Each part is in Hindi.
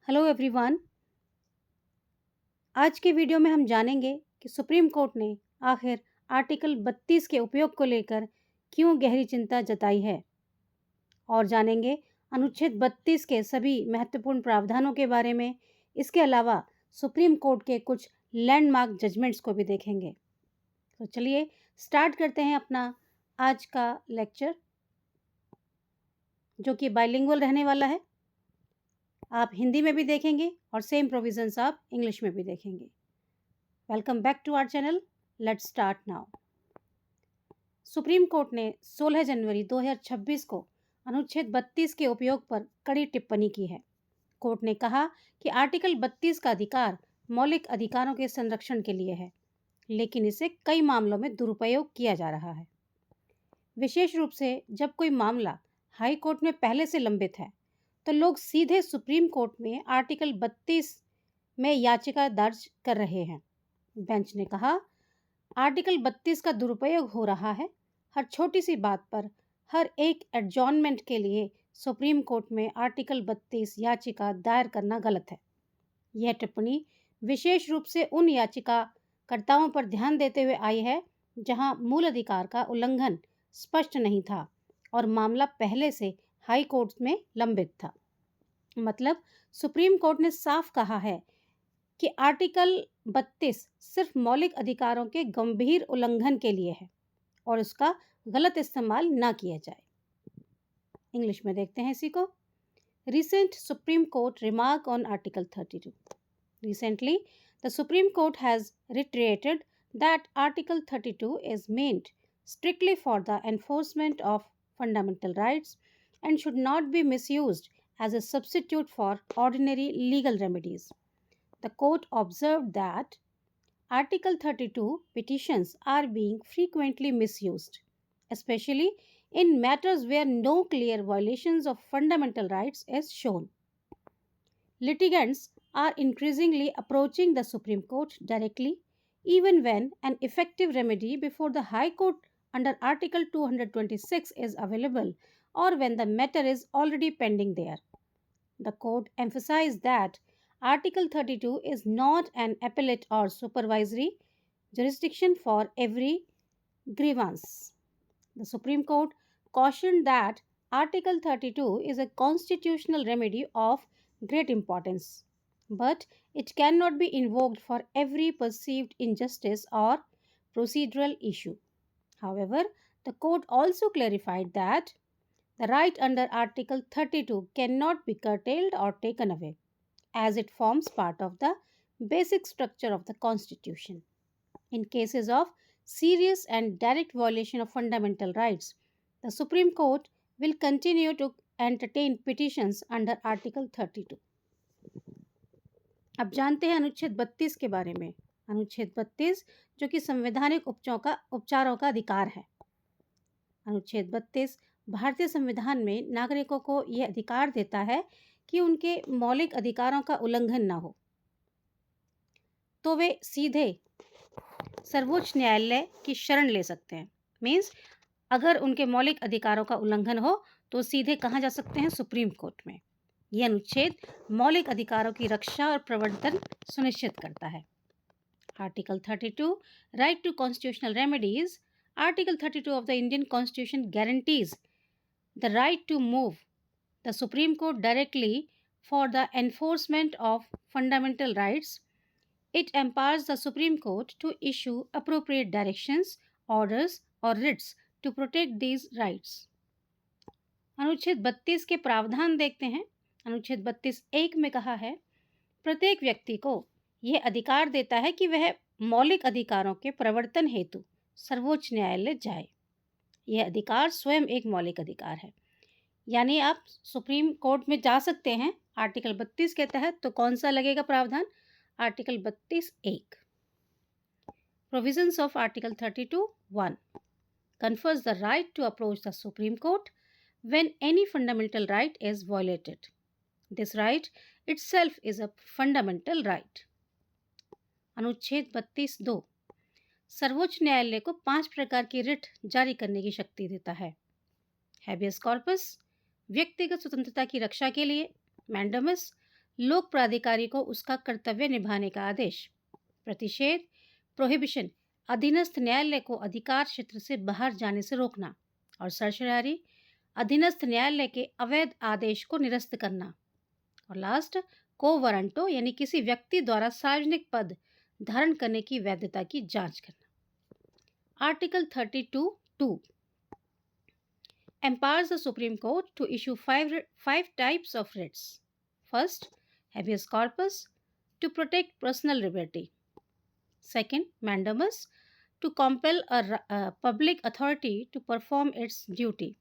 Hello everyone. आज के वीडियो में हम जानेंगे कि सुप्रीम कोर्ट ने आखिर आर्टिकल 32 के उपयोग को लेकर क्यों गहरी चिंता जताई है और जानेंगे अनुच्छेद 32 के सभी महत्वपूर्ण प्रावधानों के बारे में। इसके अलावा सुप्रीम कोर्ट के कुछ लैंडमार्क जजमेंट्स को भी देखेंगे। तो चलिए स्टार्ट करते हैं अपना आज का लेक्चर, जो कि बाइलिंगुअल रहने वाला है। आप हिंदी में भी देखेंगे और सेम प्रोविजंस आप इंग्लिश में भी देखेंगे। Welcome back to our channel. Let's start now. Supreme Court ने 16 जनवरी 2026 को अनुच्छेद 32 के उपयोग पर कड़ी टिप्पणी की है। कोर्ट ने कहा कि आर्टिकल 32 का अधिकार मौलिक अधिकारों के संरक्षण के लिए है, लेकिन इसे कई मामलों में दुरुपयोग किया जा रहा है। विशेष रूप से जब कोई मामला हाई कोर्ट में पहले से लंबित है, तो लोग सीधे सुप्रीम कोर्ट में आर्टिकल 32 में याचिका दर्ज कर रहे हैं। बेंच ने कहा, आर्टिकल 32 का दुरुपयोग हो रहा है। हर छोटी सी बात पर हर एक एडजॉर्नमेंट के लिए सुप्रीम कोर्ट में आर्टिकल 32 याचिका दायर करना गलत है। यह टिप्पणी विशेष रूप से उन याचिकाकर्ताओं पर ध्यान देते हुए आई है जहां मूल अधिकार का उल्लंघन स्पष्ट नहीं था और मामला पहले से हाई कोर्ट में लंबित था। मतलब सुप्रीम कोर्ट ने साफ कहा है कि आर्टिकल 32 सिर्फ मौलिक अधिकारों के गंभीर उल्लंघन के लिए है और उसका गलत इस्तेमाल ना किया जाए। इंग्लिश में देखते हैं इसी को। Recent Supreme Court remark on Article 32. Recently, the Supreme Court has reiterated that Article 32 is meant strictly for the enforcement of fundamental rights and should not be misused as a substitute for ordinary legal remedies. The court observed that Article 32 petitions are being frequently misused, especially in matters where no clear violations of fundamental rights is shown. Litigants are increasingly approaching the Supreme Court directly, even when an effective remedy before the High Court under Article 226 is available or when the matter is already pending there. The court emphasized that Article 32 is not an appellate or supervisory jurisdiction for every grievance. The Supreme Court cautioned that Article 32 is a constitutional remedy of great importance, but it cannot be invoked for every perceived injustice or procedural issue. However, the court also clarified that the right under Article 32 cannot be curtailed or taken away, as it forms part of the basic structure of the Constitution. In cases of serious and direct violation of fundamental rights, the Supreme Court will continue to entertain petitions under Article 32. अब जानते हैं अनुच्छेद 32 के बारे में। अनुच्छेद 32 जो कि संवैधानिक उपचारों का अधिकार है। अनुच्छेद 32 भारतीय संविधान में नागरिकों को यह अधिकार देता है कि उनके मौलिक अधिकारों का उल्लंघन ना हो, तो वे सीधे सर्वोच्च न्यायालय की शरण ले सकते हैं। मीन्स अगर उनके मौलिक अधिकारों का उल्लंघन हो तो सीधे कहाँ जा सकते हैं? सुप्रीम कोर्ट में। यह अनुच्छेद मौलिक अधिकारों की रक्षा और प्रवर्तन सुनिश्चित करता है। Article 32 right to constitutional remedies. Article 32 of the Indian constitution guarantees the right to move the Supreme Court directly for the enforcement of fundamental rights. It empowers the Supreme Court to issue appropriate directions, orders or writs to protect these rights. अनुच्छेद 32 के प्रावधान देखते हैं। अनुच्छेद 32(1) में कहा है, प्रत्येक व्यक्ति को यह अधिकार देता है कि वह मौलिक अधिकारों के प्रवर्तन हेतु सर्वोच्च न्यायालय जाए। यह अधिकार स्वयं एक मौलिक अधिकार है, यानी आप सुप्रीम कोर्ट में जा सकते हैं आर्टिकल 32 के तहत। तो कौन सा लगेगा प्रावधान? Article 32(1). Provisions of Article 32(1) confers the right to approach the Supreme Court when any fundamental right is violated. This right itself is a fundamental right. अनुच्छेद 32(2) सर्वोच्च न्यायालय को 5 प्रकार की रिट जारी करने की शक्ति देता है। हैबियस कॉर्पस व्यक्तिगत स्वतंत्रता की रक्षा के लिए, मैंडेमस लोक प्राधिकारी को उसका कर्तव्य निभाने का आदेश। प्रतिषेध, प्रोहिबिशन, अधीनस्थ न्यायालय को अधिकार क्षेत्र से बाहर जाने से रोकना। और सर्शरारी, अधीनस्थ न्यायालय के अवैध आदेश को निरस्त करना। और लास्ट, को वारंटो यानी किसी व्यक्ति द्वारा सार्वजनिक पद धारण करने की वैधता की जांच करना। Article 32(2) empowers the Supreme Court to issue five types of writs. First, habeas corpus, to protect personal liberty. Second, mandamus, to compel a public authority to perform its duty.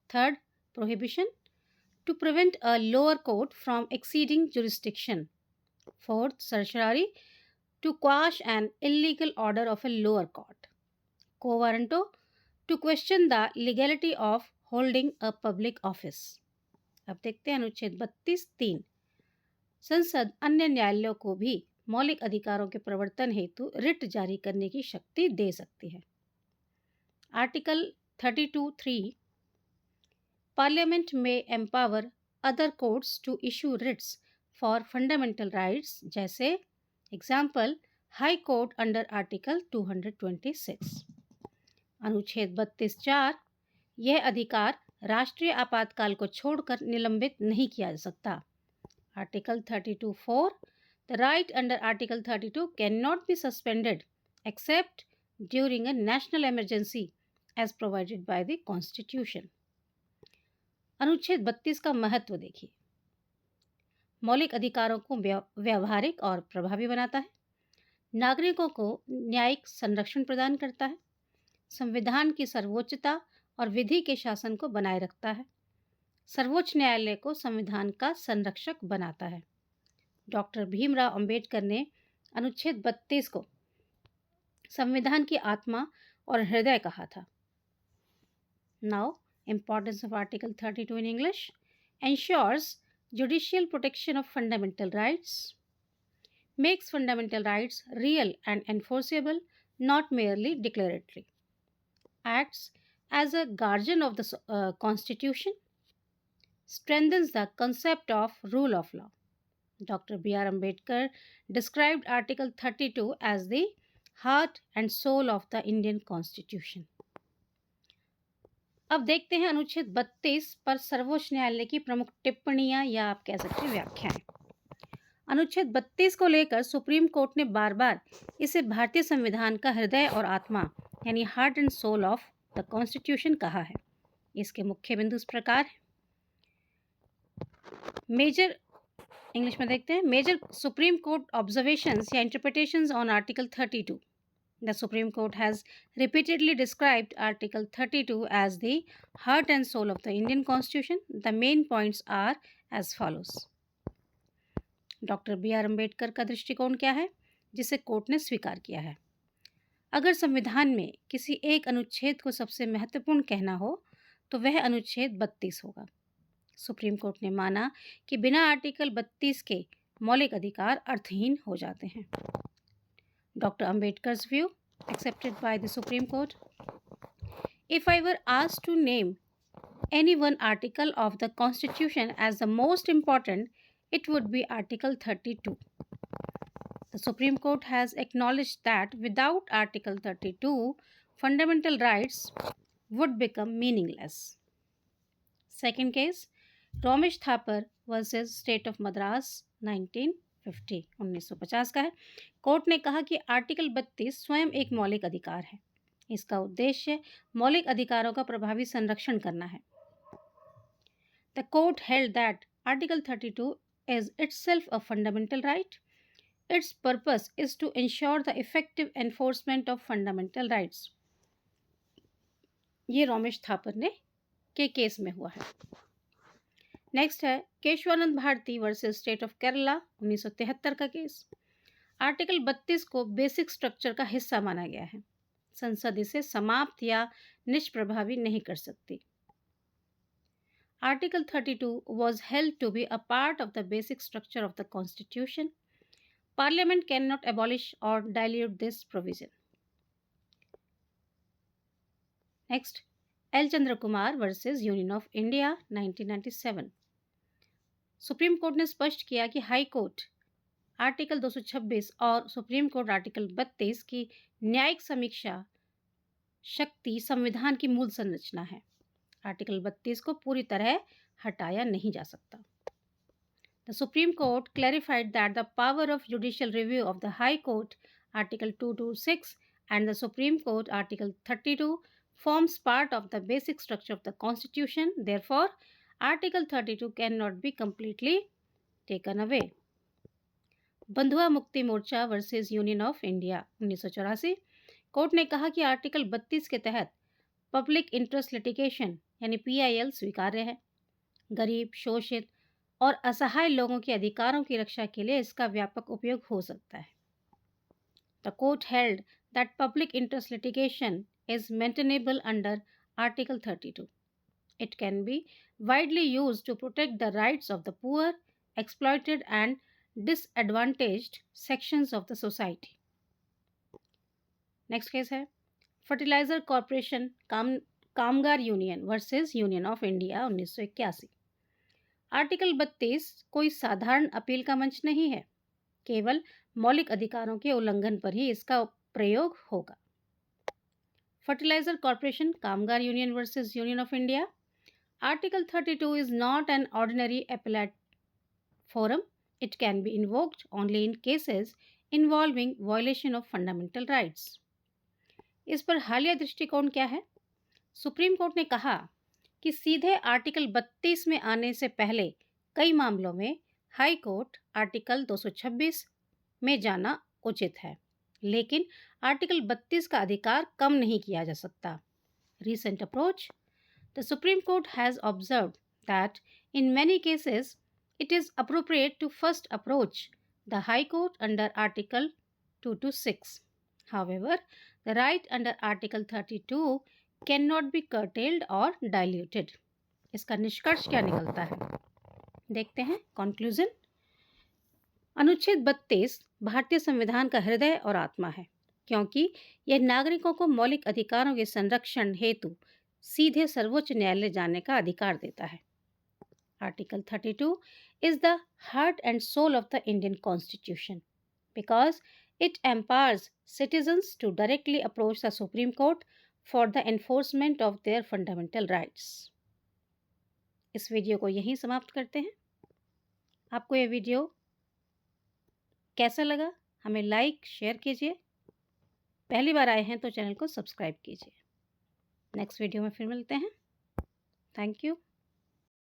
Third, prohibition, to prevent a lower court from exceeding jurisdiction. Fourth, certiorari, to quash an illegal order of a lower court. Quo warranto, to question the legality of holding a public office. अब देखते हैं अनुच्छेद 32(3). संसद अन्य न्यायालयों को भी मौलिक अधिकारों के प्रवर्तन हेतु रिट जारी करने की शक्ति दे सकती है। Article 32(3) Parliament may empower other courts to issue writs for fundamental rights, जैसे example high court under article 226। अनुच्छेद 32(4) यह अधिकार राष्ट्रीय आपातकाल को छोड़कर निलंबित नहीं किया जा सकता। Article 32(4) The right under Article 32 cannot be suspended except during a national emergency as provided by the Constitution. अनुच्छेद 32 का महत्व देखिए। मौलिक अधिकारों को व्यावहारिक और प्रभावी बनाता है, नागरिकों को न्यायिक संरक्षण प्रदान करता है, संविधान की सर्वोच्चता और विधि के शासन को बनाए रखता है, सर्वोच्च न्यायालय को संविधान का संरक्षक बनाता है। डॉक्टर भीमराव अंबेडकर ने अनुच्छेद 32 को संविधान की आत्मा और हृदय कहा था। Now importance of Article 32 in English: ensures judicial protection of fundamental rights, makes fundamental rights real and enforceable, not merely declaratory, acts as a guardian of the Constitution, strengthens the concept of rule of law. Dr. B.R. Ambedkar described Article 32 as the heart and soul of the Indian Constitution. अब देखते हैं अनुच्छेद 32 पर सर्वोच्च न्यायालय की प्रमुख टिप्पणियां या आप कह सकते हैं व्याख्याएं। अनुच्छेद 32 को लेकर सुप्रीम कोर्ट ने बार बार इसे भारतीय संविधान का हृदय और आत्मा यानी heart and soul of the constitution कहा है। इसके मुख्य बिंदु इस प्रकार हैं। मेजर इंग्लिश में देखते हैं, मेजर सुप्रीम कोर्ट ऑब्जर्वेशंस या interpretations on article 32। The Supreme Court has repeatedly described Article 32 as the heart and soul of the Indian Constitution. The main points are as follows. Doctor B R Ambedkar का दृष्टिकोण क्या है जिसे कोर्ट ने स्वीकार किया है? अगर संविधान में किसी एक अनुच्छेद को सबसे महत्वपूर्ण कहना हो तो वह अनुच्छेद 32 होगा। सुप्रीम कोर्ट ने माना कि बिना आर्टिकल 32 के मौलिक अधिकार अर्थहीन हो जाते हैं। Dr. Ambedkar's view, accepted by the Supreme Court. If I were asked to name any one article of the Constitution as the most important, it would be Article 32. The Supreme Court has acknowledged that without Article 32, fundamental rights would become meaningless. Second case, Ramesh Thapar versus State of Madras, 1950 का है। कोर्ट ने कहा कि आर्टिकल 32 स्वयं एक मौलिक अधिकार है। इसका उद्देश्य मौलिक अधिकारों का प्रभावी संरक्षण करना है। The court held that article 32 is itself a fundamental right. Its purpose is to ensure the effective enforcement of fundamental rights. ये रमेश थापर ने के केस में हुआ है। नेक्स्ट है Kesavananda Bharati versus state of Kerala, 1973 का केस। आर्टिकल 32 को बेसिक स्ट्रक्चर का हिस्सा माना गया है। संसद इसे समाप्त या निष्प्रभावी नहीं कर सकती। Article 32 was held to be a part of the basic structure of the Constitution. Parliament cannot abolish or dilute this provision. Next, L. Chandra Kumar versus Union of India, 1997. Supreme Court ने स्पष्ट किया कि हाई कोर्ट आर्टिकल 226 और सुप्रीम कोर्ट आर्टिकल 32 की न्यायिक समीक्षा शक्ति संविधान की मूल संरचना है। आर्टिकल 32 को पूरी तरह हटाया नहीं जा सकता। The Supreme Court clarified that the power of judicial review of the High Court, Article 226, and the Supreme Court, Article 32, forms part of the basic structure of the Constitution. Therefore, Article 32 cannot be completely taken away. Bandhua Mukti Morcha versus union of India 1984। Court ने कहा कि आर्टिकल 32 के तहत पब्लिक इंटरेस्ट लिटिगेशन यानी PIL स्वीकार्य है। गरीब, शोषित और असहाय लोगों के अधिकारों की रक्षा के लिए इसका व्यापक उपयोग हो सकता है। The court held that public interest litigation is maintainable under article 32. It can be widely used to protect the rights of the poor, exploited and disadvantaged sections of the society. Next case है फर्टिलाइजर कॉरपोरेशन कामगार union versus union of India 1981। Article 32 कोई साधारण अपील का मंच नहीं है, केवल मौलिक अधिकारों के उल्लंघन पर ही इसका प्रयोग होगा। फर्टिलाइजर कॉरपोरेशन कामगार union versus union of India. Article 32 is not an ordinary appellate forum. It can be invoked only in cases involving violation of fundamental rights. इस पर हालिया दृष्टिकोण क्या है? सुप्रीम कोर्ट ने कहा कि सीधे आर्टिकल 32 में आने से पहले कई मामलों में हाई कोर्ट आर्टिकल 226 में जाना उचित है, लेकिन आर्टिकल 32 का अधिकार कम नहीं किया जा सकता। Recent approach. The Supreme Court has observed that in many cases it is appropriate to first approach the High Court under Article 226. However, the right under Article 32 cannot be curtailed or diluted. इसका निष्कर्ष क्या निकलता है? देखते हैं कंक्लूजन। अनुच्छेद 32 भारतीय संविधान का हृदय और आत्मा है, क्योंकि यह नागरिकों को मौलिक अधिकारों के संरक्षण हेतु सीधे सर्वोच्च न्यायालय जाने का अधिकार देता है। Article 32 is the heart and soul of the Indian Constitution because it empowers citizens to directly approach the Supreme Court for the enforcement of their fundamental rights. इस वीडियो को यहीं समाप्त करते हैं। आपको ये वीडियो कैसा लगा हमें लाइक शेयर कीजिए। पहली बार आए हैं तो चैनल को सब्सक्राइब कीजिए। नेक्स्ट वीडियो में फिर मिलते हैं। Thank you.